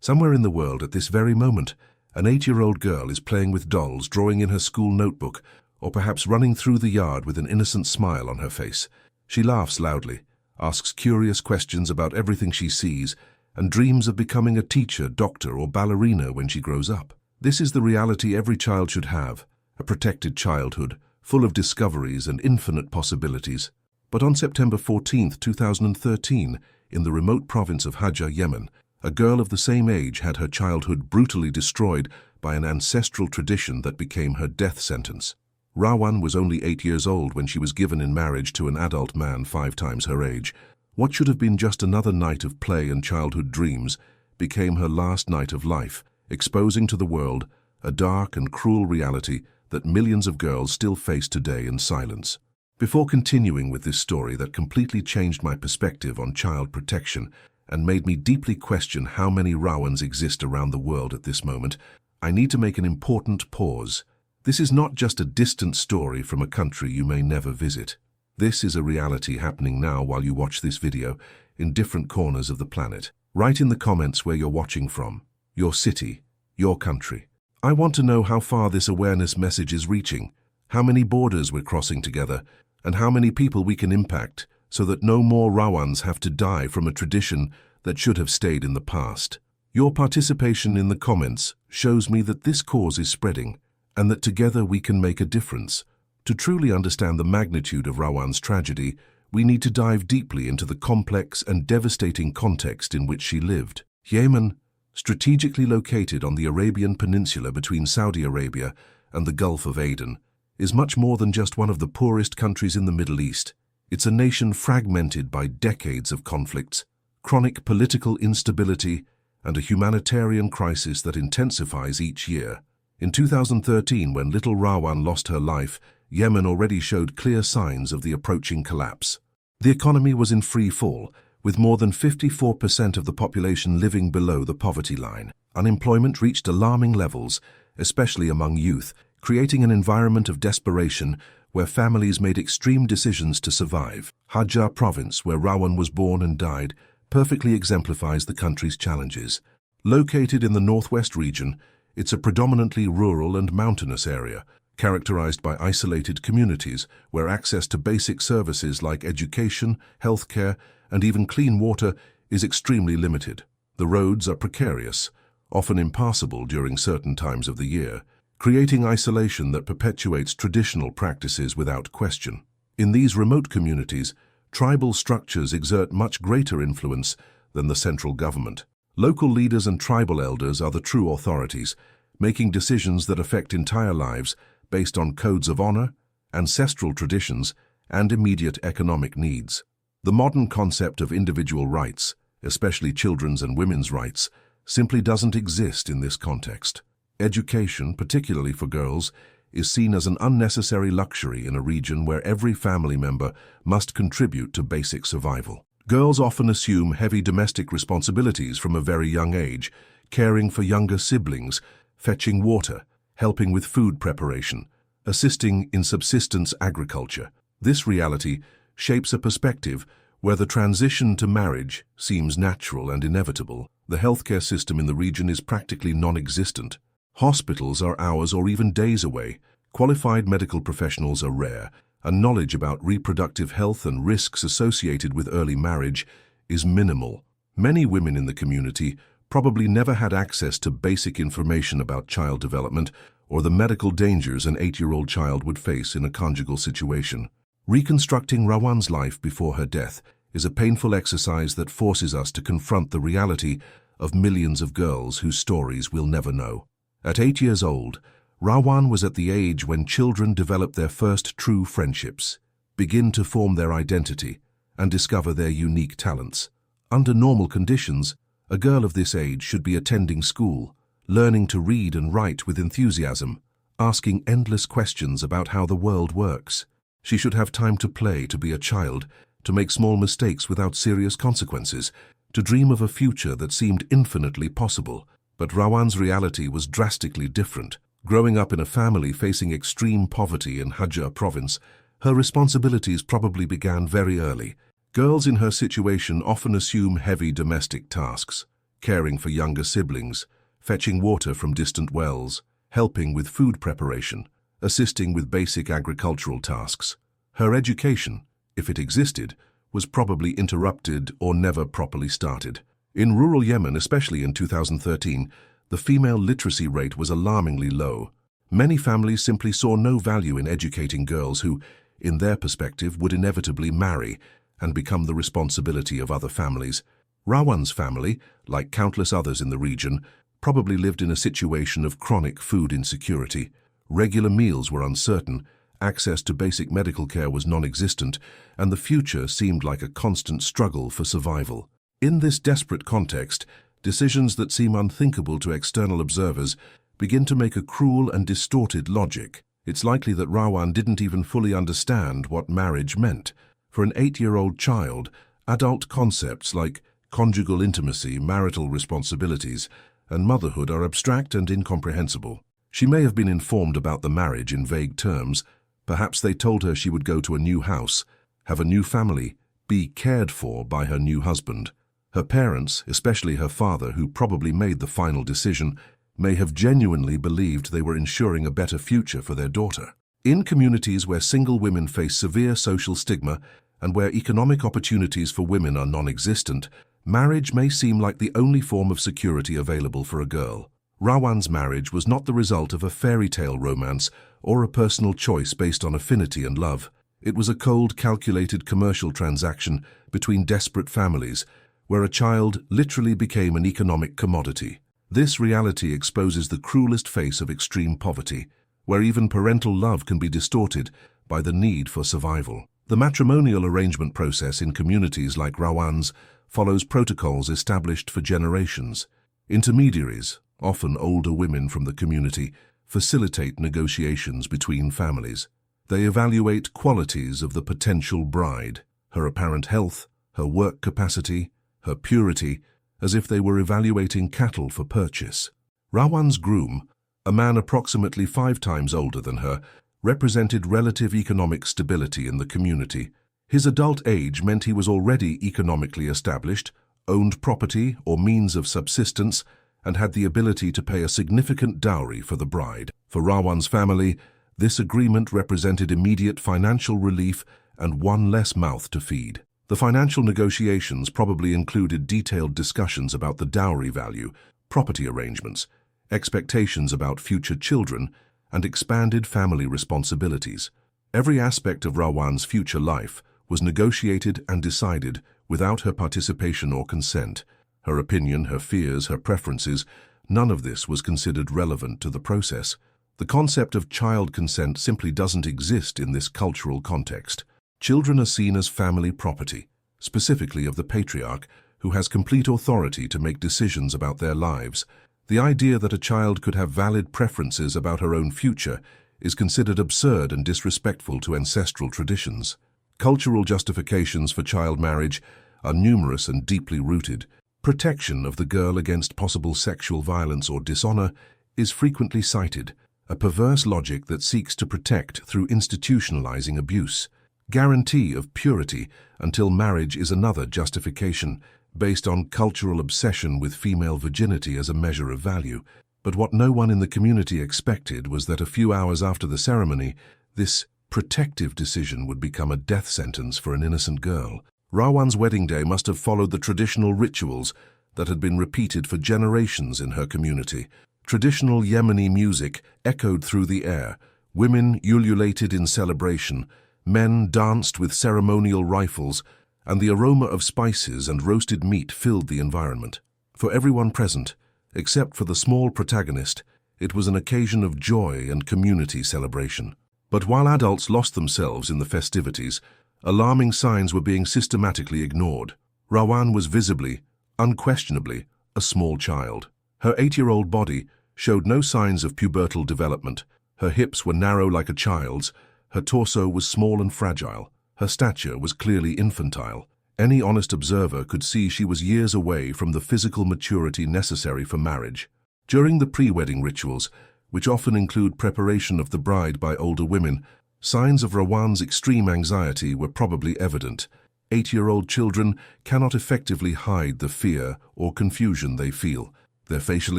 Somewhere in the world at this very moment, an 8-year-old girl is playing with dolls, drawing in her school notebook, or perhaps running through the yard with an innocent smile on her face. She laughs loudly, asks curious questions about everything she sees, and dreams of becoming a teacher, doctor, or ballerina when she grows up. This is the reality every child should have, a protected childhood, full of discoveries and infinite possibilities. But on September 14, 2013, in the remote province of Hajjah, Yemen, a girl of the same age had her childhood brutally destroyed by an ancestral tradition that became her death sentence. Rawan was only 8 years old when she was given in marriage to an adult man 5 times her age. What should have been just another night of play and childhood dreams became her last night of life, exposing to the world a dark and cruel reality that millions of girls still face today in silence. Before continuing with this story that completely changed my perspective on child protection and made me deeply question how many Rawans exist around the world at this moment, I need to make an important pause. This is not just a distant story from a country you may never visit. This is a reality happening now while you watch this video in different corners of the planet. Write in the comments where you're watching from, your city, your country. I want to know how far this awareness message is reaching, how many borders we're crossing together, and how many people we can impact so that no more Rawans have to die from a tradition that should have stayed in the past. Your participation in the comments shows me that this cause is spreading and that together we can make a difference. To truly understand the magnitude of Rawan's tragedy, we need to dive deeply into the complex and devastating context in which she lived. Yemen, strategically located on the Arabian Peninsula between Saudi Arabia and the Gulf of Aden, is much more than just one of the poorest countries in the Middle East. It's a nation fragmented by decades of conflicts, chronic political instability, and a humanitarian crisis that intensifies each year. In 2013, when little Rawan lost her life, Yemen already showed clear signs of the approaching collapse. The economy was in free fall, with more than 54% of the population living below the poverty line. Unemployment reached alarming levels, especially among youth, creating an environment of desperation where families made extreme decisions to survive. Hajjah province, where Rawan was born and died, perfectly exemplifies the country's challenges. Located in the northwest region, it's a predominantly rural and mountainous area, characterized by isolated communities where access to basic services like education, healthcare, and even clean water is extremely limited. The roads are precarious, often impassable during certain times of the year, creating isolation that perpetuates traditional practices without question. In these remote communities, tribal structures exert much greater influence than the central government. Local leaders and tribal elders are the true authorities, making decisions that affect entire lives based on codes of honor, ancestral traditions, and immediate economic needs. The modern concept of individual rights, especially children's and women's rights, simply doesn't exist in this context. Education, particularly for girls, is seen as an unnecessary luxury in a region where every family member must contribute to basic survival. Girls often assume heavy domestic responsibilities from a very young age, caring for younger siblings, fetching water, helping with food preparation, assisting in subsistence agriculture. This reality shapes a perspective where the transition to marriage seems natural and inevitable. The healthcare system in the region is practically non-existent. Hospitals are hours or even days away, qualified medical professionals are rare, and knowledge about reproductive health and risks associated with early marriage is minimal. Many women in the community probably never had access to basic information about child development or the medical dangers an 8-year-old child would face in a conjugal situation. Reconstructing Rawan's life before her death is a painful exercise that forces us to confront the reality of millions of girls whose stories we'll never know. At 8 years old, Rawan was at the age when children develop their first true friendships, begin to form their identity, and discover their unique talents. Under normal conditions, a girl of this age should be attending school, learning to read and write with enthusiasm, asking endless questions about how the world works. She should have time to play, to be a child, to make small mistakes without serious consequences, to dream of a future that seemed infinitely possible. But Rawan's reality was drastically different. Growing up in a family facing extreme poverty in Hajjah province, her responsibilities probably began very early. Girls in her situation often assume heavy domestic tasks, caring for younger siblings, fetching water from distant wells, helping with food preparation, assisting with basic agricultural tasks. Her education, if it existed, was probably interrupted or never properly started. In rural Yemen, especially in 2013, the female literacy rate was alarmingly low. Many families simply saw no value in educating girls who, in their perspective, would inevitably marry and become the responsibility of other families. Rawan's family, like countless others in the region, probably lived in a situation of chronic food insecurity. Regular meals were uncertain, access to basic medical care was non-existent, and the future seemed like a constant struggle for survival. In this desperate context, decisions that seem unthinkable to external observers begin to make a cruel and distorted logic. It's likely that Rawan didn't even fully understand what marriage meant. For an 8-year-old child, adult concepts like conjugal intimacy, marital responsibilities, and motherhood are abstract and incomprehensible. She may have been informed about the marriage in vague terms. Perhaps they told her she would go to a new house, have a new family, be cared for by her new husband. Her parents, especially her father, who probably made the final decision, may have genuinely believed they were ensuring a better future for their daughter. In communities where single women face severe social stigma and where economic opportunities for women are non-existent, marriage may seem like the only form of security available for a girl. Rawan's marriage was not the result of a fairy tale romance or a personal choice based on affinity and love. It was a cold, calculated commercial transaction between desperate families, where a child literally became an economic commodity. This reality exposes the cruelest face of extreme poverty, where even parental love can be distorted by the need for survival. The matrimonial arrangement process in communities like Rawan's follows protocols established for generations. Intermediaries, often older women from the community, facilitate negotiations between families. They evaluate qualities of the potential bride, her apparent health, her work capacity, her purity, as if they were evaluating cattle for purchase. Rawan's groom, a man approximately 5 times older than her, represented relative economic stability in the community. His adult age meant he was already economically established, owned property or means of subsistence, and had the ability to pay a significant dowry for the bride. For Rawan's family, this agreement represented immediate financial relief and one less mouth to feed. The financial negotiations probably included detailed discussions about the dowry value, property arrangements, expectations about future children, and expanded family responsibilities. Every aspect of Rawan's future life was negotiated and decided without her participation or consent. Her opinion, her fears, her preferences, none of this was considered relevant to the process. The concept of child consent simply doesn't exist in this cultural context. Children are seen as family property, specifically of the patriarch, who has complete authority to make decisions about their lives. The idea that a child could have valid preferences about her own future is considered absurd and disrespectful to ancestral traditions. Cultural justifications for child marriage are numerous and deeply rooted. Protection of the girl against possible sexual violence or dishonor is frequently cited, a perverse logic that seeks to protect through institutionalizing abuse. Guarantee of purity until marriage is another justification based on cultural obsession with female virginity as a measure of value. But what no one in the community expected was that a few hours after the ceremony, this protective decision would become a death sentence for an innocent girl. Rawan's wedding day must have followed the traditional rituals that had been repeated for generations in her community. Traditional Yemeni music echoed through the air, women ululated in celebration, men danced with ceremonial rifles, and the aroma of spices and roasted meat filled the environment. For everyone present, except for the small protagonist, it was an occasion of joy and community celebration. But while adults lost themselves in the festivities, alarming signs were being systematically ignored. Rawan was visibly, unquestionably, a small child. Her 8-year-old body showed no signs of pubertal development. Her hips were narrow like a child's, her torso was small and fragile, her stature was clearly infantile. Any honest observer could see she was years away from the physical maturity necessary for marriage. During the pre-wedding rituals, which often include preparation of the bride by older women, signs of Rawan's extreme anxiety were probably evident. 8-year-old children cannot effectively hide the fear or confusion they feel. Their facial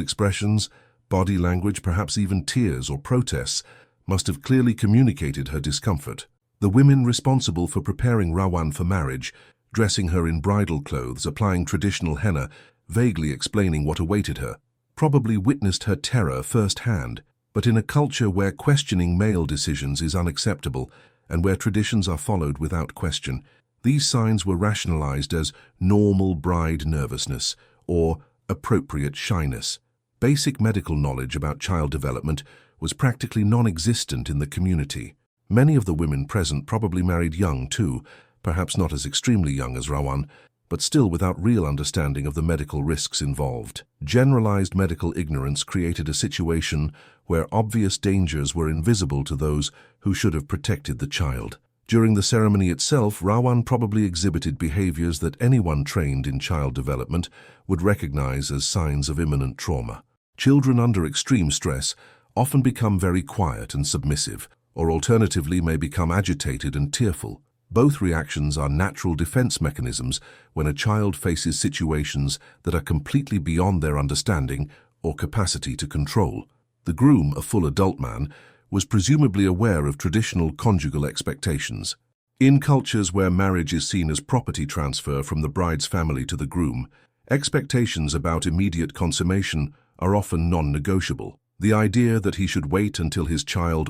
expressions, body language, perhaps even tears or protests, must have clearly communicated her discomfort. The women responsible for preparing Rawan for marriage, dressing her in bridal clothes, applying traditional henna, vaguely explaining what awaited her, probably witnessed her terror firsthand. But in a culture where questioning male decisions is unacceptable and where traditions are followed without question, these signs were rationalized as normal bride nervousness or appropriate shyness. Basic medical knowledge about child development was practically non-existent in the community. Many of the women present probably married young too, perhaps not as extremely young as Rawan, but still without real understanding of the medical risks involved. Generalized medical ignorance created a situation where obvious dangers were invisible to those who should have protected the child. During the ceremony itself, Rawan probably exhibited behaviors that anyone trained in child development would recognize as signs of imminent trauma. Children under extreme stress often become very quiet and submissive, or alternatively may become agitated and tearful. Both reactions are natural defense mechanisms when a child faces situations that are completely beyond their understanding or capacity to control. The groom, a full adult man, was presumably aware of traditional conjugal expectations. In cultures where marriage is seen as property transfer from the bride's family to the groom, expectations about immediate consummation are often non-negotiable. The idea that he should wait until his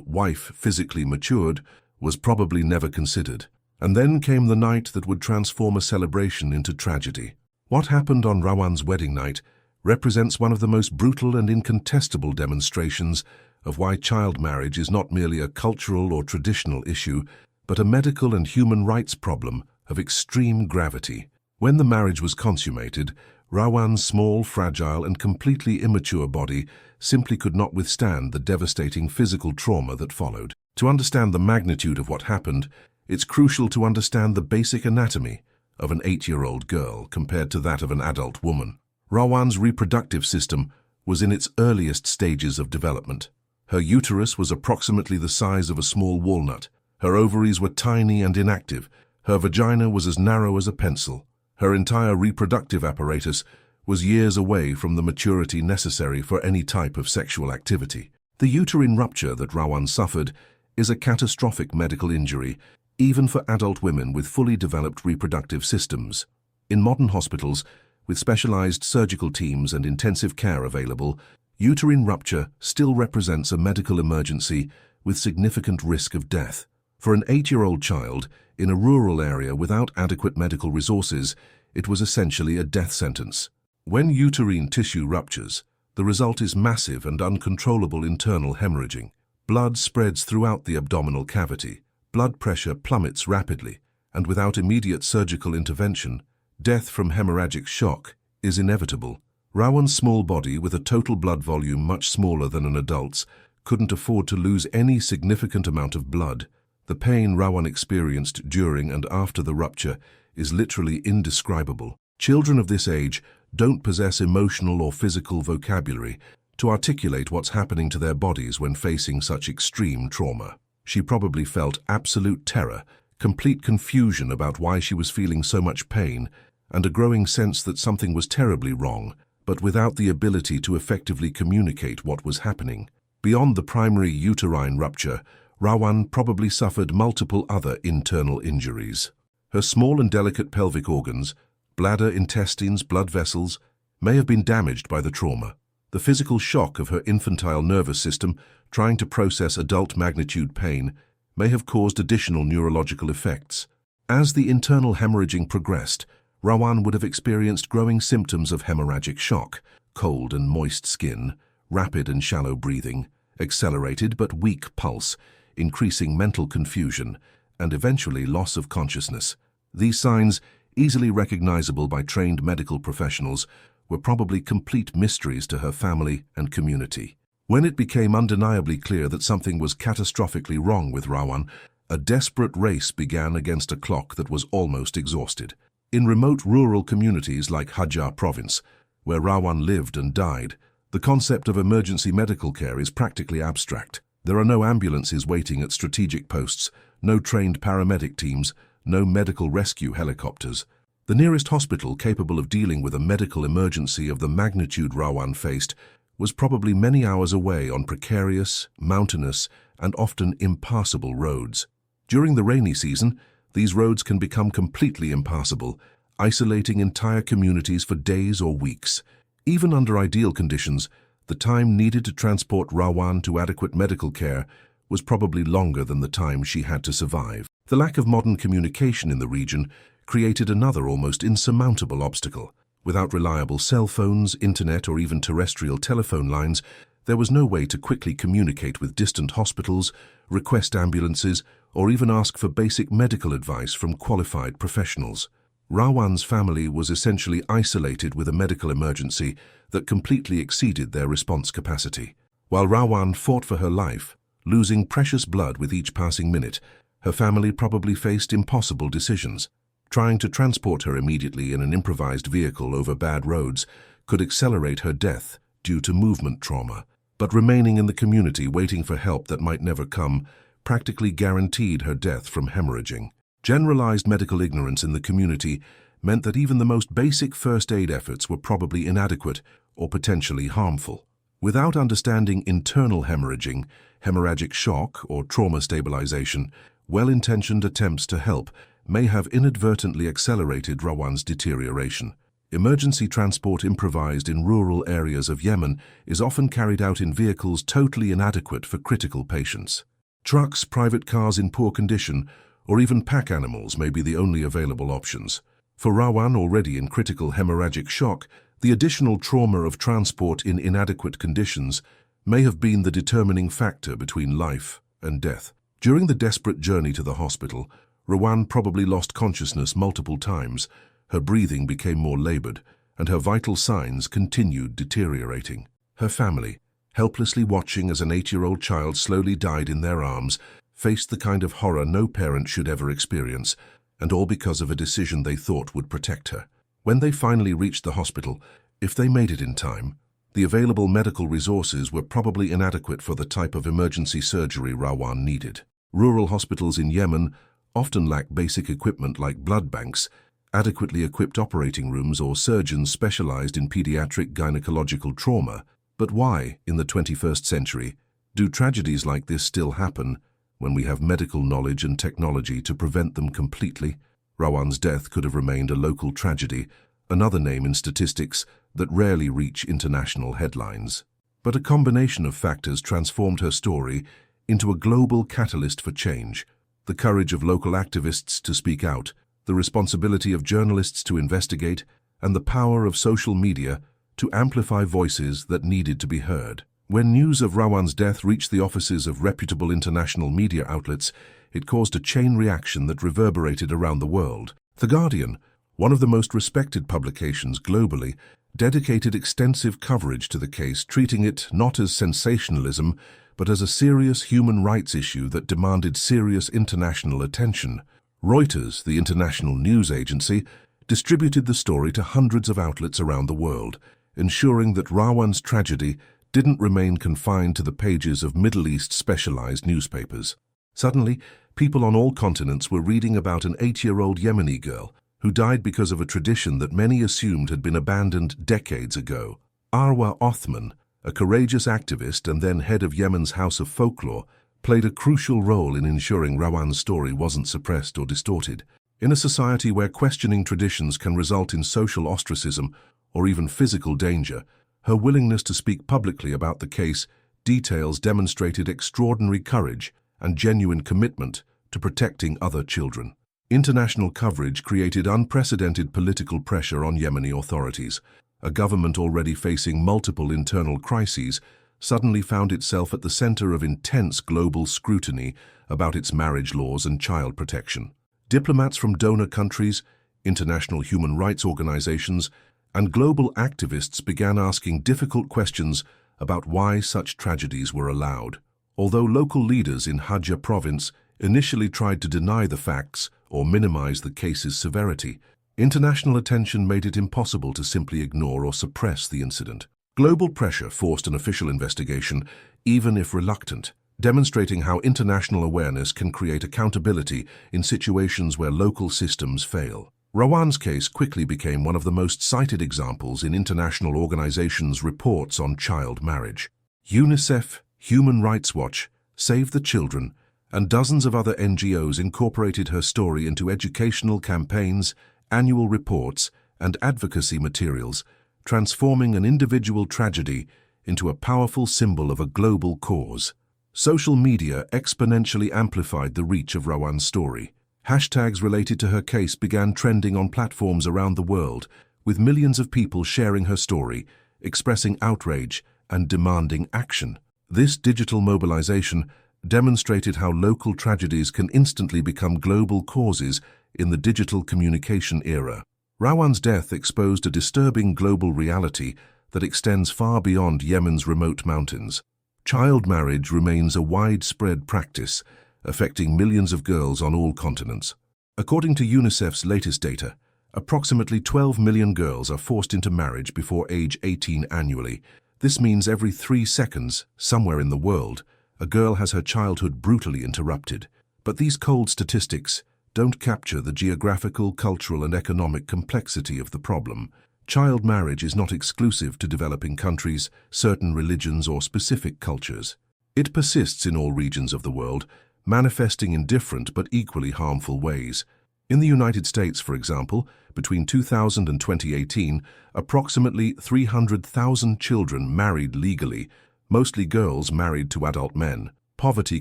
wife physically matured was probably never considered. And then came the night that would transform a celebration into tragedy. What happened on Rawan's wedding night represents one of the most brutal and incontestable demonstrations of why child marriage is not merely a cultural or traditional issue, but a medical and human rights problem of extreme gravity. When the marriage was consummated, Rawan's small, fragile, and completely immature body simply could not withstand the devastating physical trauma that followed. To understand the magnitude of what happened, it's crucial to understand the basic anatomy of an 8-year-old girl compared to that of an adult woman. Rawan's reproductive system was in its earliest stages of development. Her uterus was approximately the size of a small walnut. Her ovaries were tiny and inactive. Her vagina was as narrow as a pencil. Her entire reproductive apparatus was years away from the maturity necessary for any type of sexual activity. The uterine rupture that Rawan suffered is a catastrophic medical injury, even for adult women with fully developed reproductive systems. In modern hospitals, with specialized surgical teams and intensive care available, uterine rupture still represents a medical emergency with significant risk of death. For an 8-year-old child in a rural area without adequate medical resources, it was essentially a death sentence. When uterine tissue ruptures, the result is massive and uncontrollable internal hemorrhaging. Blood spreads throughout the abdominal cavity. Blood pressure plummets rapidly, and without immediate surgical intervention, death from hemorrhagic shock is inevitable. Rawan's small body, with a total blood volume much smaller than an adult's, couldn't afford to lose any significant amount of blood. The pain Rawan experienced during and after the rupture is literally indescribable. Children of this age don't possess emotional or physical vocabulary to articulate what's happening to their bodies when facing such extreme trauma. She probably felt absolute terror, complete confusion about why she was feeling so much pain, and a growing sense that something was terribly wrong, but without the ability to effectively communicate what was happening. Beyond the primary uterine rupture, Rawan probably suffered multiple other internal injuries. Her small and delicate pelvic organs, bladder, intestines, blood vessels, may have been damaged by the trauma. The physical shock of her infantile nervous system trying to process adult magnitude pain may have caused additional neurological effects. As the internal hemorrhaging progressed, Rawan would have experienced growing symptoms of hemorrhagic shock, cold and moist skin, rapid and shallow breathing, accelerated but weak pulse, increasing mental confusion, and eventually loss of consciousness. These signs, easily recognizable by trained medical professionals, were probably complete mysteries to her family and community. When it became undeniably clear that something was catastrophically wrong with Rawan, a desperate race began against a clock that was almost exhausted. In remote rural communities like Hajar province, where Rawan lived and died, the concept of emergency medical care is practically abstract. There are no ambulances waiting at strategic posts, no trained paramedic teams, no medical rescue helicopters. The nearest hospital capable of dealing with a medical emergency of the magnitude Rawan faced was probably many hours away on precarious, mountainous, and often impassable roads. During the rainy season, these roads can become completely impassable, isolating entire communities for days or weeks. Even under ideal conditions, the time needed to transport Rawan to adequate medical care was probably longer than the time she had to survive. The lack of modern communication in the region created another almost insurmountable obstacle. Without reliable cell phones, internet, or even terrestrial telephone lines, there was no way to quickly communicate with distant hospitals, request ambulances, or even ask for basic medical advice from qualified professionals. Rawan's family was essentially isolated with a medical emergency that completely exceeded their response capacity. While Rawan fought for her life, losing precious blood with each passing minute, her family probably faced impossible decisions. Trying to transport her immediately in an improvised vehicle over bad roads could accelerate her death due to movement trauma. But remaining in the community waiting for help that might never come practically guaranteed her death from hemorrhaging. Generalized medical ignorance in the community meant that even the most basic first aid efforts were probably inadequate or potentially harmful. Without understanding internal hemorrhaging, hemorrhagic shock, or trauma stabilization, well-intentioned attempts to help may have inadvertently accelerated Rawan's deterioration. Emergency transport improvised in rural areas of Yemen is often carried out in vehicles totally inadequate for critical patients. Trucks, private cars in poor condition, or even pack animals may be the only available options. For Rawan, already in critical hemorrhagic shock, the additional trauma of transport in inadequate conditions may have been the determining factor between life and death. During the desperate journey to the hospital, Rawan probably lost consciousness multiple times, her breathing became more labored, and her vital signs continued deteriorating. Her family, helplessly watching as an 8-year-old child slowly died in their arms, faced the kind of horror no parent should ever experience, and all because of a decision they thought would protect her. When they finally reached the hospital, if they made it in time, the available medical resources were probably inadequate for the type of emergency surgery Rawan needed. Rural hospitals in Yemen often lack basic equipment like blood banks, adequately equipped operating rooms, or surgeons specialized in pediatric gynecological trauma. But why, in the 21st century, do tragedies like this still happen when we have medical knowledge and technology to prevent them completely? Rawan's death could have remained a local tragedy, another name in statistics that rarely reach international headlines. But a combination of factors transformed her story into a global catalyst for change. The courage of local activists to speak out, the responsibility of journalists to investigate, and the power of social media to amplify voices that needed to be heard. When news of Rawan's death reached the offices of reputable international media outlets, it caused a chain reaction that reverberated around the world. The Guardian, one of the most respected publications globally, dedicated extensive coverage to the case, treating it not as sensationalism, but as a serious human rights issue that demanded serious international attention. Reuters, the international news agency, distributed the story to hundreds of outlets around the world, ensuring that Rawan's tragedy didn't remain confined to the pages of Middle East specialized newspapers. Suddenly, people on all continents were reading about an 8-year-old Yemeni girl who died because of a tradition that many assumed had been abandoned decades ago. Arwa Othman, a courageous activist and then head of Yemen's House of Folklore, played a crucial role in ensuring Rawan's story wasn't suppressed or distorted. In a society where questioning traditions can result in social ostracism or even physical danger, her willingness to speak publicly about the case details demonstrated extraordinary courage and genuine commitment to protecting other children. International coverage created unprecedented political pressure on Yemeni authorities. A government already facing multiple internal crises suddenly found itself at the center of intense global scrutiny about its marriage laws and child protection. Diplomats from donor countries, international human rights organizations, and global activists began asking difficult questions about why such tragedies were allowed. Although local leaders in Hajj province initially tried to deny the facts or minimize the case's severity, international attention made it impossible to simply ignore or suppress the incident. Global pressure forced an official investigation, even if reluctant. demonstrating how international awareness can create accountability in situations where local systems fail. Rawan's case quickly became one of the most cited examples in international organizations' reports on child marriage. UNICEF, Human Rights Watch, Save the Children, and dozens of other NGOs incorporated her story into educational campaigns, annual reports, and advocacy materials, transforming an individual tragedy into a powerful symbol of a global cause. Social media exponentially amplified the reach of Rawan's story. Hashtags related to her case began trending on platforms around the world, with millions of people sharing her story, expressing outrage, and demanding action. This digital mobilization demonstrated how local tragedies can instantly become global causes in the digital communication era. Rawan's death exposed a disturbing global reality that extends far beyond Yemen's remote mountains. Child marriage remains a widespread practice, affecting millions of girls on all continents. According to UNICEF's latest data, approximately 12 million girls are forced into marriage before age 18 annually. This means every 3 seconds, somewhere in the world, a girl has her childhood brutally interrupted. But these cold statistics don't capture the geographical, cultural, and economic complexity of the problem. Child marriage is not exclusive to developing countries, certain religions, or specific cultures. It persists in all regions of the world, manifesting in different but equally harmful ways. In the United States, for example, between 2000 and 2018, approximately 300,000 children married legally, mostly girls married to adult men. Poverty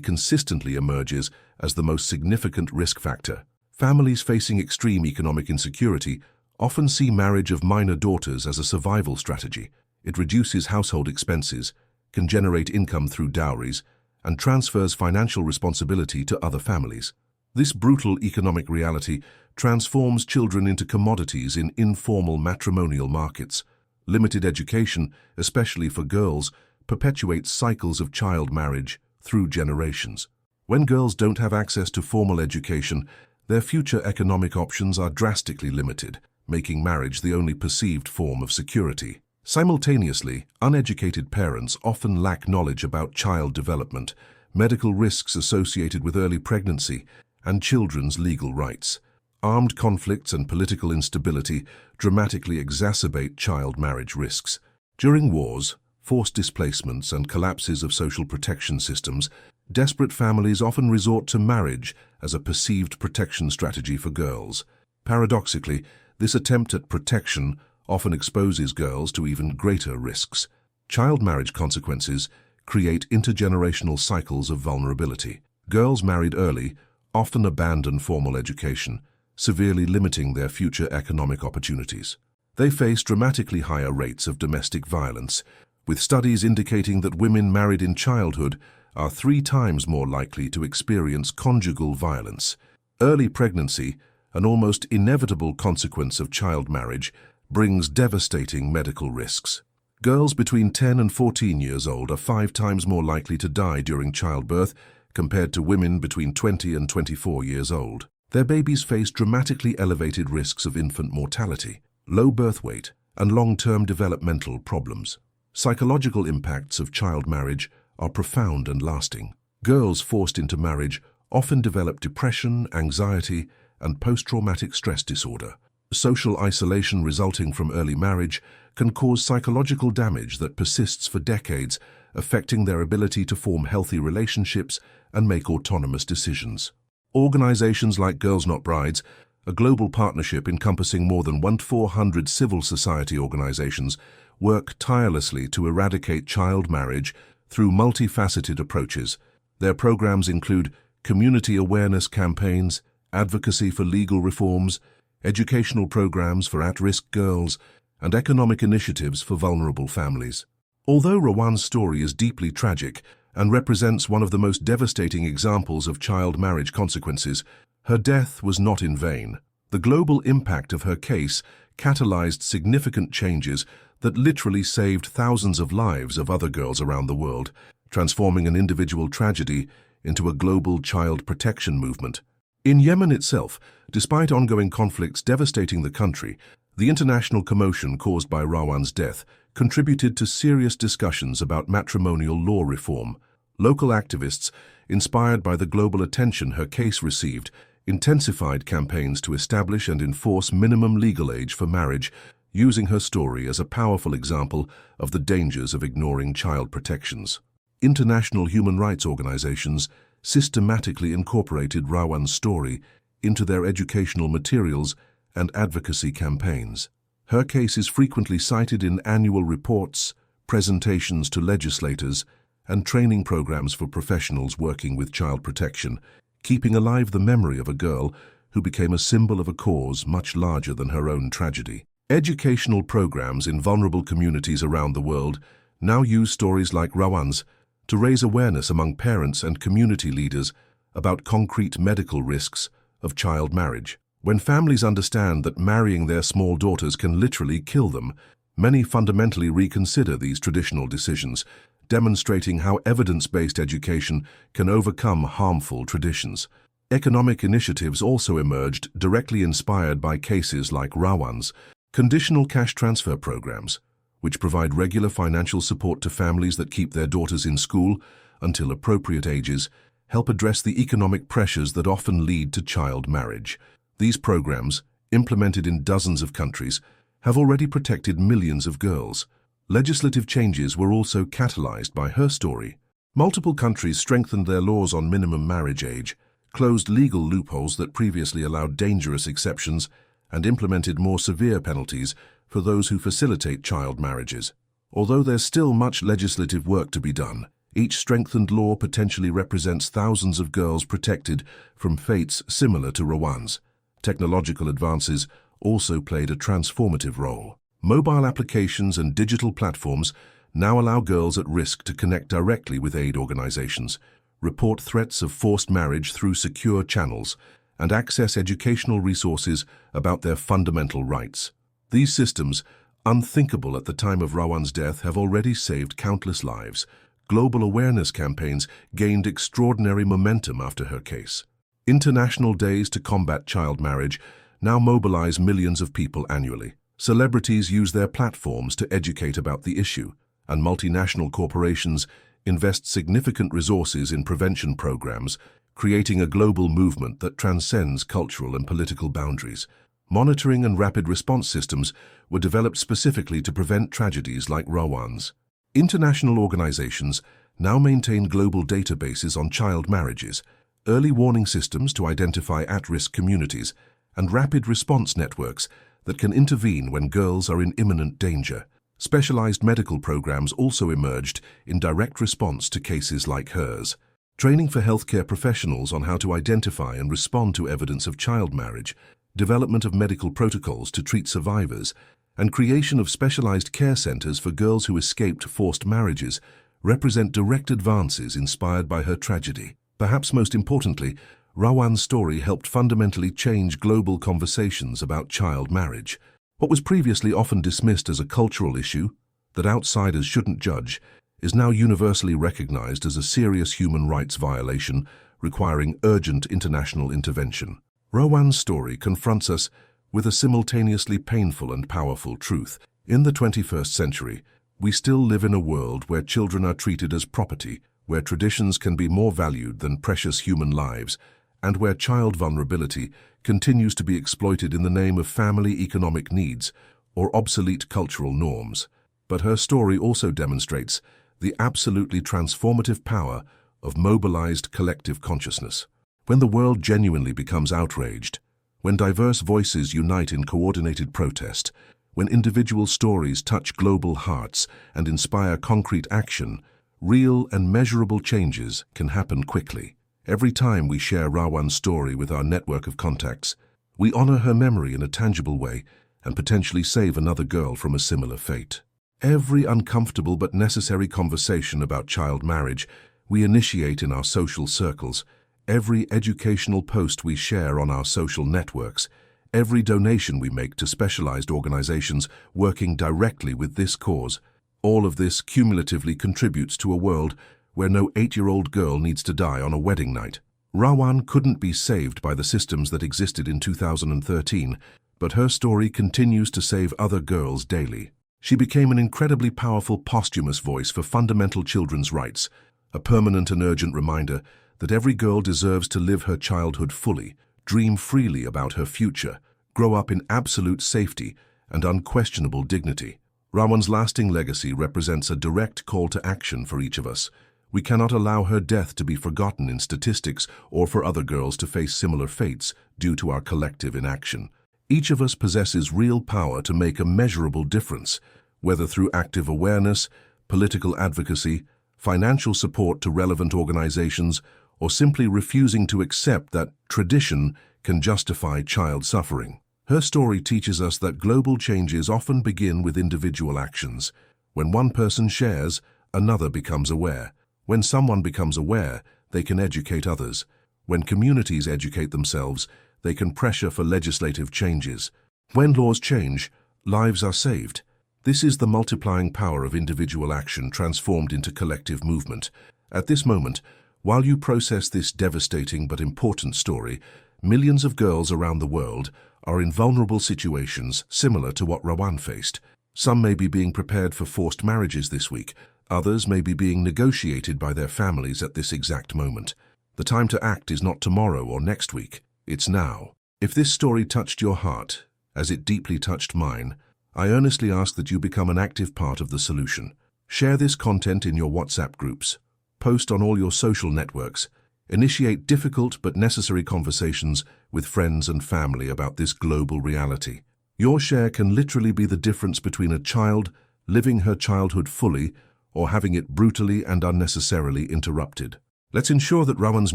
consistently emerges as the most significant risk factor. Families facing extreme economic insecurity often see marriage of minor daughters as a survival strategy. It reduces household expenses, can generate income through dowries, and transfers financial responsibility to other families. This brutal economic reality transforms children into commodities in informal matrimonial markets. Limited education, especially for girls, perpetuates cycles of child marriage through generations. When girls don't have access to formal education, their future economic options are drastically limited, making marriage the only perceived form of security. Simultaneously, uneducated parents often lack knowledge about child development, medical risks associated with early pregnancy, and children's legal rights. Armed conflicts and political instability dramatically exacerbate child marriage risks. During wars, forced displacements, and collapses of social protection systems, desperate families often resort to marriage as a perceived protection strategy for girls. Paradoxically, this attempt at protection often exposes girls to even greater risks. Child marriage consequences create intergenerational cycles of vulnerability. Girls married early often abandon formal education, severely limiting their future economic opportunities. They face dramatically higher rates of domestic violence, with studies indicating that women married in childhood are 3 times more likely to experience conjugal violence. Early pregnancy, an almost inevitable consequence of child marriage, brings devastating medical risks. Girls between 10 and 14 years old are 5 times more likely to die during childbirth compared to women between 20 and 24 years old. Their babies face dramatically elevated risks of infant mortality, low birth weight, and long-term developmental problems. Psychological impacts of child marriage are profound and lasting. Girls forced into marriage often develop depression, anxiety, and post-traumatic stress disorder. Social isolation resulting from early marriage can cause psychological damage that persists for decades, affecting their ability to form healthy relationships and make autonomous decisions. Organizations like Girls Not Brides, a global partnership encompassing more than 1,400 civil society organizations, work tirelessly to eradicate child marriage through multifaceted approaches. Their programs include community awareness campaigns, advocacy for legal reforms, educational programs for at-risk girls, and economic initiatives for vulnerable families. Although Rawan's story is deeply tragic and represents one of the most devastating examples of child marriage consequences, her death was not in vain. The global impact of her case catalyzed significant changes that literally saved thousands of lives of other girls around the world, transforming an individual tragedy into a global child protection movement. In Yemen itself, despite ongoing conflicts devastating the country, the international commotion caused by Rawan's death contributed to serious discussions about matrimonial law reform. Local activists, inspired by the global attention her case received, intensified campaigns to establish and enforce minimum legal age for marriage, using her story as a powerful example of the dangers of ignoring child protections. International human rights organizations systematically incorporated Rawan's story into their educational materials and advocacy campaigns. Her case is frequently cited in annual reports, presentations to legislators, and training programs for professionals working with child protection, keeping alive the memory of a girl who became a symbol of a cause much larger than her own tragedy. Educational programs in vulnerable communities around the world now use stories like Rawan's to raise awareness among parents and community leaders about concrete medical risks of child marriage. When families understand that marrying their small daughters can literally kill them, many fundamentally reconsider these traditional decisions, demonstrating how evidence-based education can overcome harmful traditions. Economic initiatives also emerged directly inspired by cases like Rawan's. Conditional cash transfer programs, which provide regular financial support to families that keep their daughters in school until appropriate ages, help address the economic pressures that often lead to child marriage. These programs, implemented in dozens of countries, have already protected millions of girls. Legislative changes were also catalyzed by her story. Multiple countries strengthened their laws on minimum marriage age, closed legal loopholes that previously allowed dangerous exceptions, and implemented more severe penalties for those who facilitate child marriages. Although there's still much legislative work to be done, each strengthened law potentially represents thousands of girls protected from fates similar to Rawan's. Technological advances also played a transformative role. Mobile applications and digital platforms now allow girls at risk to connect directly with aid organizations, report threats of forced marriage through secure channels, and access educational resources about their fundamental rights. These systems, unthinkable at the time of Rawan's death, have already saved countless lives. Global awareness campaigns gained extraordinary momentum after her case. International Days to Combat Child Marriage now mobilize millions of people annually. Celebrities use their platforms to educate about the issue, and multinational corporations invest significant resources in prevention programs, creating a global movement that transcends cultural and political boundaries. Monitoring and rapid response systems were developed specifically to prevent tragedies like Rawan's. International organizations now maintain global databases on child marriages, early warning systems to identify at-risk communities, and rapid response networks that can intervene when girls are in imminent danger. Specialized medical programs also emerged in direct response to cases like hers. Training for healthcare professionals on how to identify and respond to evidence of child marriage, development of medical protocols to treat survivors, and creation of specialized care centers for girls who escaped forced marriages represent direct advances inspired by her tragedy. Perhaps most importantly, Rawan's story helped fundamentally change global conversations about child marriage. What was previously often dismissed as a cultural issue that outsiders shouldn't judge is now universally recognized as a serious human rights violation requiring urgent international intervention. Rawan's story confronts us with a simultaneously painful and powerful truth. In the 21st century, we still live in a world where children are treated as property, where traditions can be more valued than precious human lives, and where child vulnerability continues to be exploited in the name of family economic needs or obsolete cultural norms. But her story also demonstrates the absolutely transformative power of mobilized collective consciousness. When the world genuinely becomes outraged, when diverse voices unite in coordinated protest, when individual stories touch global hearts and inspire concrete action, real and measurable changes can happen quickly. Every time we share Rawan's story with our network of contacts, we honor her memory in a tangible way and potentially save another girl from a similar fate. Every uncomfortable but necessary conversation about child marriage we initiate in our social circles, every educational post we share on our social networks, every donation we make to specialized organizations working directly with this cause, all of this cumulatively contributes to a world where no 8-year-old girl needs to die on a wedding night. Rawan couldn't be saved by the systems that existed in 2013, but her story continues to save other girls daily. She became an incredibly powerful posthumous voice for fundamental children's rights, a permanent and urgent reminder that every girl deserves to live her childhood fully, dream freely about her future, grow up in absolute safety and unquestionable dignity. Rawan's lasting legacy represents a direct call to action for each of us. We cannot allow her death to be forgotten in statistics or for other girls to face similar fates due to our collective inaction. Each of us possesses real power to make a measurable difference, whether through active awareness, political advocacy, financial support to relevant organizations, or simply refusing to accept that tradition can justify child suffering. Her story teaches us that global changes often begin with individual actions. When one person shares, another becomes aware. When someone becomes aware, they can educate others. When communities educate themselves, they can pressure for legislative changes. When laws change, lives are saved. This is the multiplying power of individual action transformed into collective movement. At this moment, while you process this devastating but important story, millions of girls around the world are in vulnerable situations similar to what Rawan faced. Some may be being prepared for forced marriages this week. Others may be being negotiated by their families at this exact moment. The time to act is not tomorrow or next week. It's now. If this story touched your heart, as it deeply touched mine, I earnestly ask that you become an active part of the solution. Share this content in your WhatsApp groups. Post on all your social networks. Initiate difficult but necessary conversations with friends and family about this global reality. Your share can literally be the difference between a child living her childhood fully or having it brutally and unnecessarily interrupted. Let's ensure that Rawan's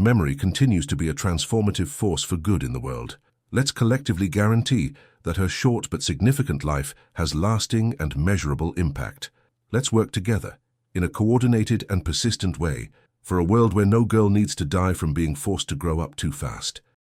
memory continues to be a transformative force for good in the world. Let's collectively guarantee that her short but significant life has lasting and measurable impact. Let's work together, in a coordinated and persistent way, for a world where no girl needs to die from being forced to grow up too fast.